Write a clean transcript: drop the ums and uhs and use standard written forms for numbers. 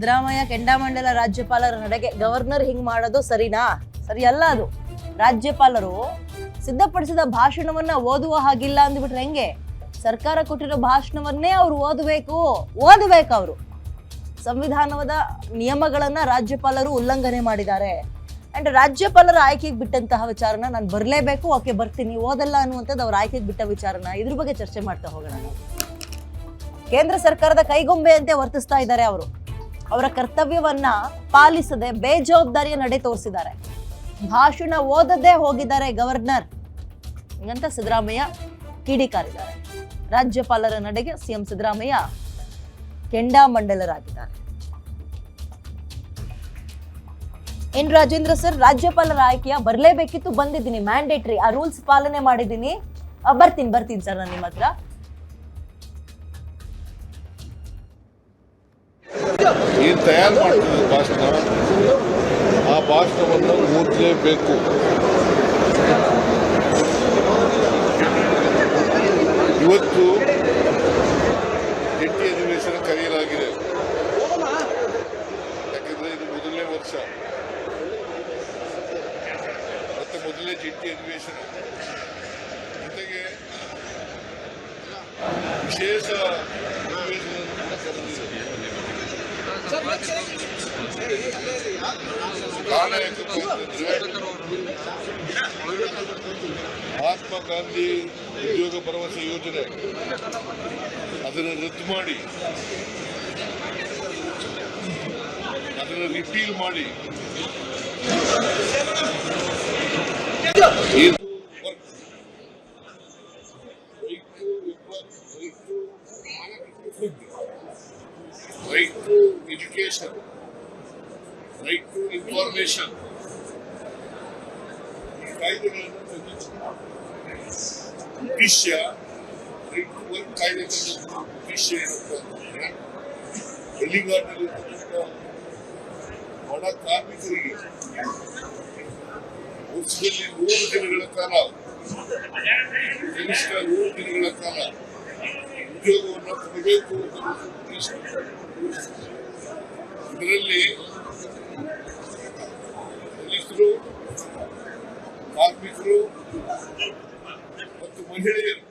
ಸಿದ್ದರಾಮಯ್ಯ ಕೆಂಡಾಮಂಡಲ ರಾಜ್ಯಪಾಲರ ನಡೆಗೆ ಗವರ್ನರ್ ಹಿಂಗ್ ಮಾಡೋದು ಸರಿನಾ? ಸರಿ ಅಲ್ಲ. ಅದು ರಾಜ್ಯಪಾಲರು ಸಿದ್ಧಪಡಿಸಿದ ಭಾಷಣವನ್ನ ಓದುವ ಹಾಗಿಲ್ಲ ಅಂದ್ಬಿಟ್ರೆ ಹೆಂಗೆ? ಸರ್ಕಾರ ಕೊಟ್ಟಿರೋ ಭಾಷಣವನ್ನೇ ಅವ್ರು ಓದಬೇಕು. ಅವರು ಸಂವಿಧಾನದ ನಿಯಮಗಳನ್ನ ರಾಜ್ಯಪಾಲರು ಉಲ್ಲಂಘನೆ ಮಾಡಿದ್ದಾರೆ. ಅಂಡ್ ರಾಜ್ಯಪಾಲರ ಆಯ್ಕೆಗೆ ಬಿಟ್ಟಂತಹ ವಿಚಾರನ ನಾನು ಬರಲೇಬೇಕು, ಓಕೆ ಬರ್ತೀನಿ, ಓದಲ್ಲ ಅನ್ನುವಂಥದ್ದು ಅವ್ರ ಆಯ್ಕೆಗೆ ಬಿಟ್ಟ ವಿಚಾರನ. ಇದ್ರ ಬಗ್ಗೆ ಚರ್ಚೆ ಮಾಡ್ತಾ ಹೋಗೋಣ. ಕೇಂದ್ರ ಸರ್ಕಾರದ ಕೈಗೊಂಬೆಯಂತೆ ವರ್ತಿಸ್ತಾ ಇದ್ದಾರೆ ಅವರು. ಅವರ ಕರ್ತವ್ಯವನ್ನ ಪಾಲಿಸದೆ ಬೇಜವಾಬ್ದಾರಿಯ ನಡೆ ತೋರಿಸಿದ್ದಾರೆ. ಭಾಷಣ ಓದದೇ ಹೋಗಿದ್ದಾರೆ ಗವರ್ನರ್ ಹಂಗಂತ ಸಿದ್ದರಾಮಯ್ಯ ಕಿಡಿಕಾರಿದ್ದಾರೆ. ರಾಜ್ಯಪಾಲರ ನಡೆಗೆ ಸಿಎಂ ಸಿದ್ದರಾಮಯ್ಯ ಕೆಂಡಾಮಂಡಲರಾಗಿದ್ದಾರೆ. ಏನ್ ರಾಜೇಂದ್ರ ಸರ್, ರಾಜ್ಯಪಾಲರ ಆಯ್ಕೆಯ ಬರಲೇಬೇಕಿತ್ತು, ಬಂದಿದ್ದೀನಿ, ಮ್ಯಾಂಡೇಟ್ರಿ, ಆ ರೂಲ್ಸ್ ಪಾಲನೆ ಮಾಡಿದ್ದೀನಿ, ಬರ್ತೀನಿ ಸರ್ ನಾನು ನಿಮ್ಮ ಹತ್ರ. ಏನು ತಯಾರು ಮಾಡ್ತಿದ್ದ ಭಾಷಣ, ಆ ಭಾಷಣವನ್ನು ಓದಲೇಬೇಕು. ಇವತ್ತು ಜಂಟಿ ಅಧಿವೇಶನ ಕರೆಯಲಾಗಿದೆ. ಯಾಕಂದ್ರೆ ಇದು ಮೊದಲನೇ ವರ್ಷ, ಮತ್ತೆ ಮೊದಲನೇ ಜಂಟಿ ಅಧಿವೇಶನ, ಜೊತೆಗೆ ವಿಶೇಷ ಅಧಿವೇಶನ ಕರೆದಿದೆ. ಮಹಾತ್ಮ ಗಾಂಧಿ ಉದ್ಯೋಗ ಭರವಸೆ ಯೋಜನೆ ಅದನ್ನು ರದ್ದು ಮಾಡಿ, ಅದನ್ನು ರಿಪೀಲ್ ಮಾಡಿ right to education, right to information, ಈ ಕಾಯ್ದೆಗಳನ್ನು ಉದ್ದೇಶ ರೈಟ್ ಟು ವರ್ಕ್ ಕಾಯ್ದೆ ಉದ್ದೇಶ ಏನಂತಂದ್ರೆ ಹಳ್ಳಿಗಾಡಿನಲ್ಲಿರ್ತಕ್ಕಂಥ ಒಣ ಕಾರ್ಮಿಕರಿಗೆ ವರ್ಷದಲ್ಲಿ 100 ದಿನಗಳ ಕಾಲ, ಕನಿಷ್ಠ 100 ದಿನಗಳ ಕಾಲ ಉದ್ಯೋಗವನ್ನು ಕೊಡಬೇಕು ಅಂತ ಉದ್ದೇಶ. ಇದರಲ್ಲಿ ದಲಿತರು, ಕಾರ್ಮಿಕರು ಮತ್ತು ಮಹಿಳೆಯರು